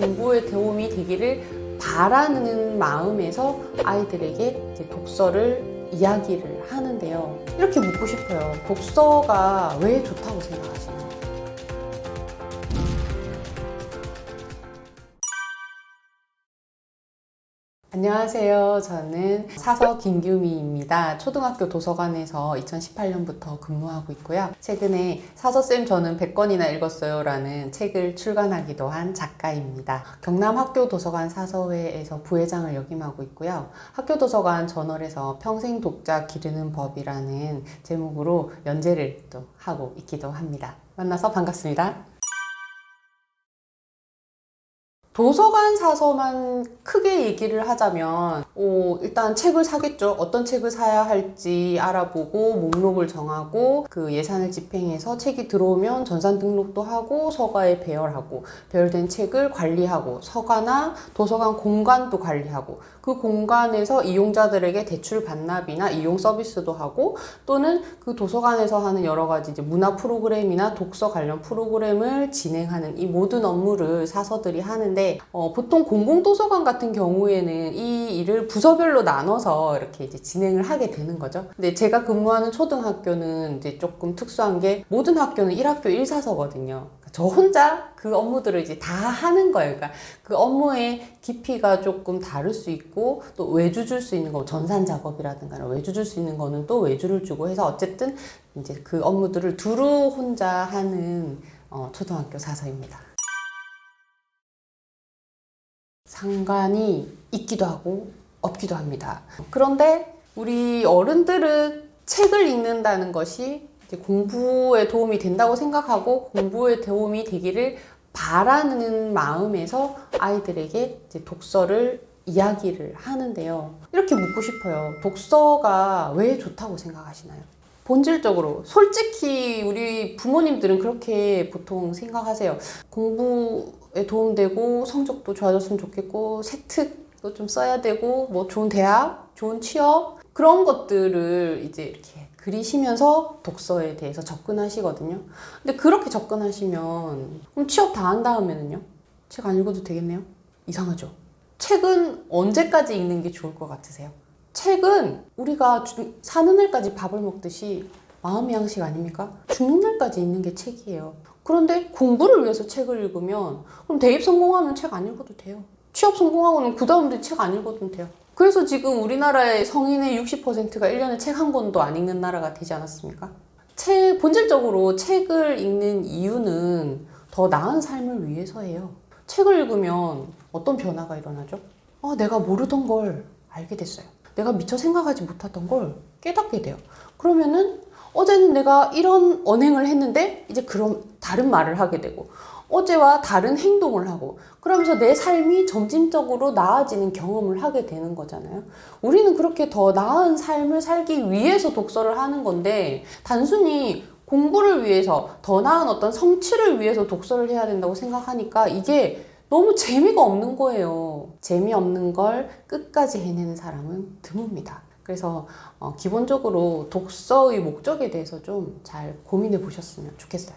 공부에 도움이 되기를 바라는 마음에서 아이들에게 이제 독서를 이야기를 하는데요. 이렇게 묻고 싶어요. 독서가 왜 좋다고 생각하시나요? 안녕하세요. 저는 사서 김규미입니다. 초등학교 도서관에서 2018년부터 근무하고 있고요. 최근에 사서쌤 저는 100권이나 읽었어요 라는 책을 출간하기도 한 작가입니다. 경남 학교도서관 사서회에서 부회장을 역임하고 있고요. 학교도서관 저널에서 평생 독자 기르는 법이라는 제목으로 연재를 또 하고 있기도 합니다. 만나서 반갑습니다. 도서관 사서만 크게 얘기를 하자면 일단 책을 사겠죠. 어떤 책을 사야 할지 알아보고 목록을 정하고 그 예산을 집행해서 책이 들어오면 전산 등록도 하고 서가에 배열하고 배열된 책을 관리하고 서가나 도서관 공간도 관리하고 그 공간에서 이용자들에게 대출 반납이나 이용 서비스도 하고 또는 그 도서관에서 하는 여러 가지 이제 문화 프로그램이나 독서 관련 프로그램을 진행하는 이 모든 업무를 사서들이 하는데 보통 공공도서관 같은 경우에는 이 일을 부서별로 나눠서 이렇게 이제 진행을 하게 되는 거죠. 근데 제가 근무하는 초등학교는 이제 조금 특수한 게 모든 학교는 1학교 1사서거든요. 저 혼자 그 업무들을 이제 다 하는 거예요. 그러니까 그 업무의 깊이가 조금 다를 수 있고 또 외주 줄 수 있는 거, 전산 작업이라든가 외주 줄 수 있는 거는 또 외주를 주고 해서 어쨌든 이제 그 업무들을 두루 혼자 하는 초등학교 사서입니다. 상관이 있기도 하고 없기도 합니다. 그런데 우리 어른들은 책을 읽는다는 것이 이제 공부에 도움이 된다고 생각하고 공부에 도움이 되기를 바라는 마음에서 아이들에게 이제 독서를 이야기를 하는데요. 이렇게 묻고 싶어요. 독서가 왜 좋다고 생각하시나요? 본질적으로 솔직히 우리 부모님들은 그렇게 보통 생각하세요. 공부에 도움되고 성적도 좋아졌으면 좋겠고 세특도 좀 써야 되고 뭐 좋은 대학, 좋은 취업 그런 것들을 이제 이렇게 그리시면서 독서에 대해서 접근하시거든요. 근데 그렇게 접근하시면 그럼 취업 다 한 다음에는요? 책 안 읽어도 되겠네요? 이상하죠? 책은 언제까지 읽는 게 좋을 것 같으세요? 책은 우리가 사는 날까지 밥을 먹듯이 마음의 양식 아닙니까? 죽는 날까지 읽는 게 책이에요. 그런데 공부를 위해서 책을 읽으면 그럼 대입 성공하면 책 안 읽어도 돼요. 취업 성공하고는 그 다음에 책 안 읽어도 돼요. 그래서 지금 우리나라의 성인의 60%가 1년에 책 한 권도 안 읽는 나라가 되지 않았습니까? 본질적으로 책을 읽는 이유는 더 나은 삶을 위해서예요. 책을 읽으면 어떤 변화가 일어나죠? 내가 모르던 걸 알게 됐어요. 내가 미처 생각하지 못했던 걸 깨닫게 돼요. 그러면은 어제는 내가 이런 언행을 했는데 이제 그럼 다른 말을 하게 되고 어제와 다른 행동을 하고 그러면서 내 삶이 점진적으로 나아지는 경험을 하게 되는 거잖아요. 우리는 그렇게 더 나은 삶을 살기 위해서 독서를 하는 건데 단순히 공부를 위해서 더 나은 어떤 성취를 위해서 독서를 해야 된다고 생각하니까 이게 너무 재미가 없는 거예요. 재미없는 걸 끝까지 해내는 사람은 드뭅니다. 그래서 기본적으로 독서의 목적에 대해서 좀 잘 고민해 보셨으면 좋겠어요.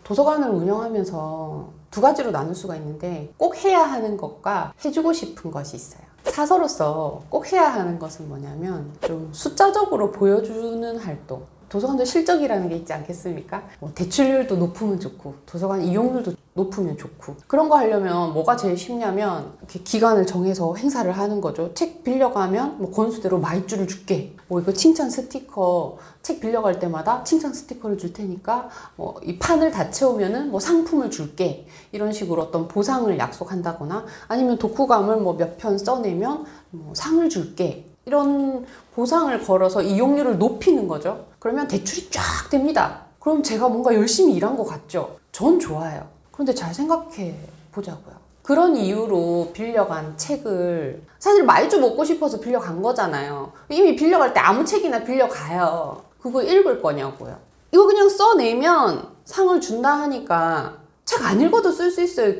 도서관을 운영하면서 두 가지로 나눌 수가 있는데 꼭 해야 하는 것과 해주고 싶은 것이 있어요. 사서로서 꼭 해야 하는 것은 뭐냐면 좀 숫자적으로 보여주는 활동. 도서관도 실적이라는 게 있지 않겠습니까? 대출률도 높으면 좋고 도서관 이용률도 높으면 좋고 그런 거 하려면 뭐가 제일 쉽냐면 이렇게 기간을 정해서 행사를 하는 거죠. 책 빌려가면 권수대로 마이쮸를 줄게. 이거 칭찬 스티커 책 빌려갈 때마다 칭찬 스티커를 줄 테니까 이 판을 다 채우면은 상품을 줄게. 이런 식으로 어떤 보상을 약속한다거나 아니면 독후감을 몇 편 써내면 상을 줄게. 이런 보상을 걸어서 이용률을 높이는 거죠. 그러면 대출이 쫙 됩니다. 그럼 제가 뭔가 열심히 일한 것 같죠? 전 좋아요. 그런데 잘 생각해 보자고요. 그런 이유로 빌려간 책을 사실 마이쮸 먹고 싶어서 빌려간 거잖아요. 이미 빌려갈 때 아무 책이나 빌려가요. 그거 읽을 거냐고요. 이거 그냥 써내면 상을 준다 하니까 책 안 읽어도 쓸 수 있어요.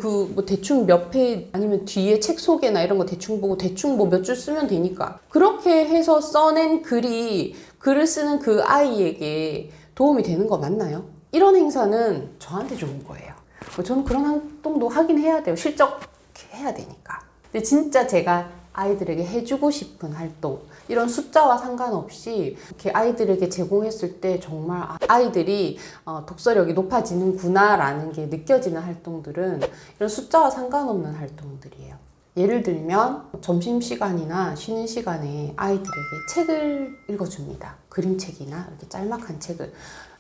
대충 몇 페이지 아니면 뒤에 책 소개나 이런 거 대충 보고 대충 몇 줄 쓰면 되니까 그렇게 해서 써낸 글을 쓰는 그 아이에게 도움이 되는 거 맞나요? 이런 행사는 저한테 좋은 거예요. 저는 그런 활동도 하긴 해야 돼요. 실적해야 되니까. 근데 진짜 제가 아이들에게 해주고 싶은 활동, 이런 숫자와 상관없이 이렇게 아이들에게 제공했을 때 정말 아이들이 독서력이 높아지는구나 라는 게 느껴지는 활동들은 이런 숫자와 상관없는 활동들이에요. 예를 들면 점심시간이나 쉬는 시간에 아이들에게 책을 읽어줍니다. 그림책이나 이렇게 짤막한 책을.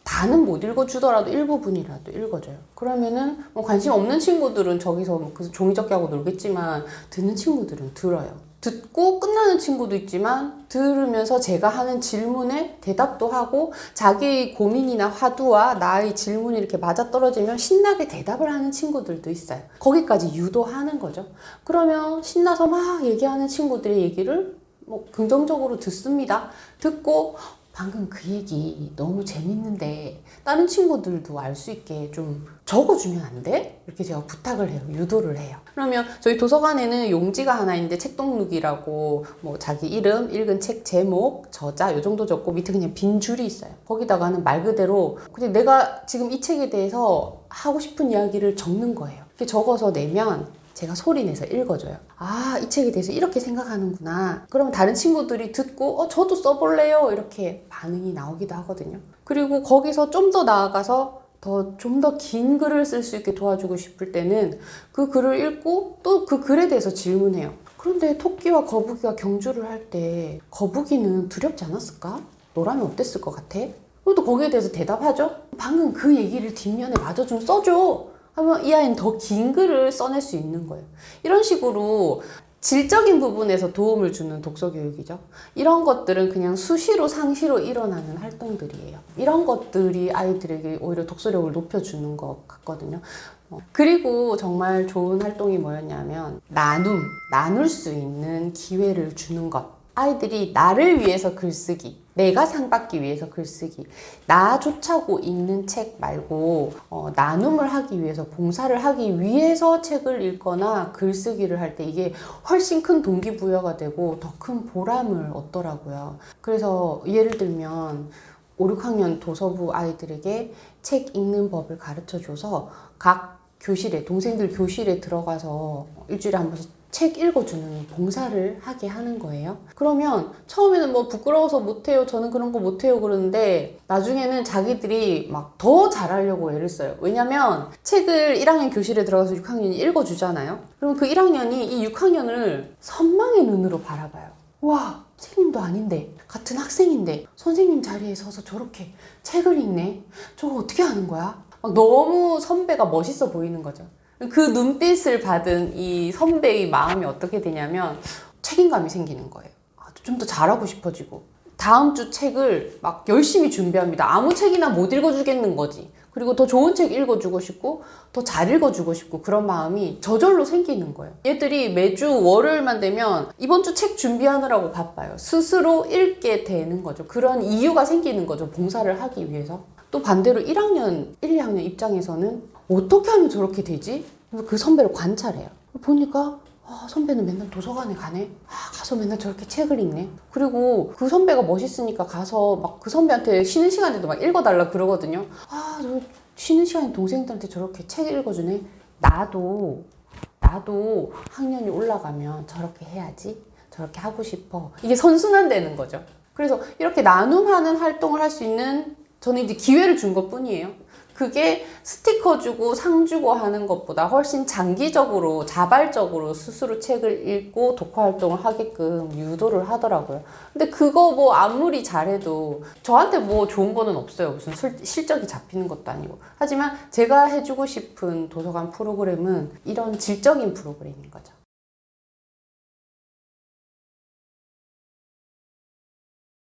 다는 못 읽어주더라도 일부분이라도 읽어줘요. 그러면은 뭐 관심 없는 친구들은 저기서 그 종이접기 하고 놀겠지만 듣는 친구들은 들어요. 듣고 끝나는 친구도 있지만 들으면서 제가 하는 질문에 대답도 하고 자기 고민이나 화두와 나의 질문이 이렇게 맞아떨어지면 신나게 대답을 하는 친구들도 있어요. 거기까지 유도하는 거죠. 그러면 신나서 막 얘기하는 친구들의 얘기를 뭐 긍정적으로 듣습니다. 듣고 방금 그 얘기 너무 재밌는데 다른 친구들도 알 수 있게 좀 적어주면 안 돼? 이렇게 제가 부탁을 해요. 유도를 해요. 그러면 저희 도서관에는 용지가 하나 있는데 책독록이라고 뭐 자기 이름, 읽은 책 제목, 저자 요 정도 적고 밑에 그냥 빈 줄이 있어요. 거기다가는 말 그대로 그냥 내가 지금 이 책에 대해서 하고 싶은 이야기를 적는 거예요. 이렇게 적어서 내면 제가 소리내서 읽어줘요. 아, 이 책에 대해서 이렇게 생각하는구나. 그러면 다른 친구들이 듣고 저도 써볼래요. 이렇게 반응이 나오기도 하거든요. 그리고 거기서 좀 더 나아가서 좀 더 긴 글을 쓸 수 있게 도와주고 싶을 때는 그 글을 읽고 또 그 글에 대해서 질문해요. 그런데 토끼와 거북이가 경주를 할 때 거북이는 두렵지 않았을까? 너라면 어땠을 것 같아? 그리고 또 거기에 대해서 대답하죠. 방금 그 얘기를 뒷면에 마저 좀 써줘. 하면 이 아이는 더 긴 글을 써낼 수 있는 거예요. 이런 식으로 질적인 부분에서 도움을 주는 독서 교육이죠. 이런 것들은 그냥 수시로 상시로 일어나는 활동들이에요. 이런 것들이 아이들에게 오히려 독서력을 높여주는 것 같거든요. 그리고 정말 좋은 활동이 뭐였냐면 나눌 수 있는 기회를 주는 것. 아이들이 나를 위해서 글쓰기, 내가 상 받기 위해서 글쓰기, 나 좋자고 읽는 책 말고 나눔을 하기 위해서, 봉사를 하기 위해서 책을 읽거나 글쓰기를 할 때 이게 훨씬 큰 동기부여가 되고 더 큰 보람을 얻더라고요. 그래서 예를 들면 5, 6학년 도서부 아이들에게 책 읽는 법을 가르쳐줘서 각 교실에, 동생들 교실에 들어가서 일주일에 한 번씩 책 읽어주는 봉사를 하게 하는 거예요. 그러면 처음에는 뭐 부끄러워서 못해요, 저는 그런 거 못해요 그러는데 나중에는 자기들이 막 더 잘하려고 애를 써요. 왜냐면 책을 1학년 교실에 들어가서 6학년이 읽어주잖아요. 그럼 그 1학년이 이 6학년을 선망의 눈으로 바라봐요. 와, 선생님도 아닌데, 같은 학생인데 선생님 자리에 서서 저렇게 책을 읽네? 저거 어떻게 하는 거야? 막 너무 선배가 멋있어 보이는 거죠. 그 눈빛을 받은 이 선배의 마음이 어떻게 되냐면 책임감이 생기는 거예요. 좀 더 잘하고 싶어지고 다음 주 책을 막 열심히 준비합니다. 아무 책이나 못 읽어주겠는 거지. 그리고 더 좋은 책 읽어주고 싶고 더 잘 읽어주고 싶고 그런 마음이 저절로 생기는 거예요. 얘들이 매주 월요일만 되면 이번 주 책 준비하느라고 바빠요. 스스로 읽게 되는 거죠. 그런 이유가 생기는 거죠. 봉사를 하기 위해서. 또 반대로 1학년, 1, 2학년 입장에서는 어떻게 하면 저렇게 되지? 그 선배를 관찰해요. 보니까 선배는 맨날 도서관에 가네? 가서 맨날 저렇게 책을 읽네? 그리고 그 선배가 멋있으니까 가서 막 그 선배한테 쉬는 시간에도 막 읽어달라 그러거든요. 저 쉬는 시간에 동생들한테 저렇게 책 읽어주네? 나도 학년이 올라가면 저렇게 해야지. 저렇게 하고 싶어. 이게 선순환되는 거죠. 그래서 이렇게 나눔하는 활동을 할 수 있는 저는 이제 기회를 준 것 뿐이에요. 그게 스티커 주고 상 주고 하는 것보다 훨씬 장기적으로 자발적으로 스스로 책을 읽고 독서 활동을 하게끔 유도를 하더라고요. 근데 그거 뭐 아무리 잘해도 저한테 뭐 좋은 거는 없어요. 무슨 실적이 잡히는 것도 아니고. 하지만 제가 해주고 싶은 도서관 프로그램은 이런 질적인 프로그램인 거죠.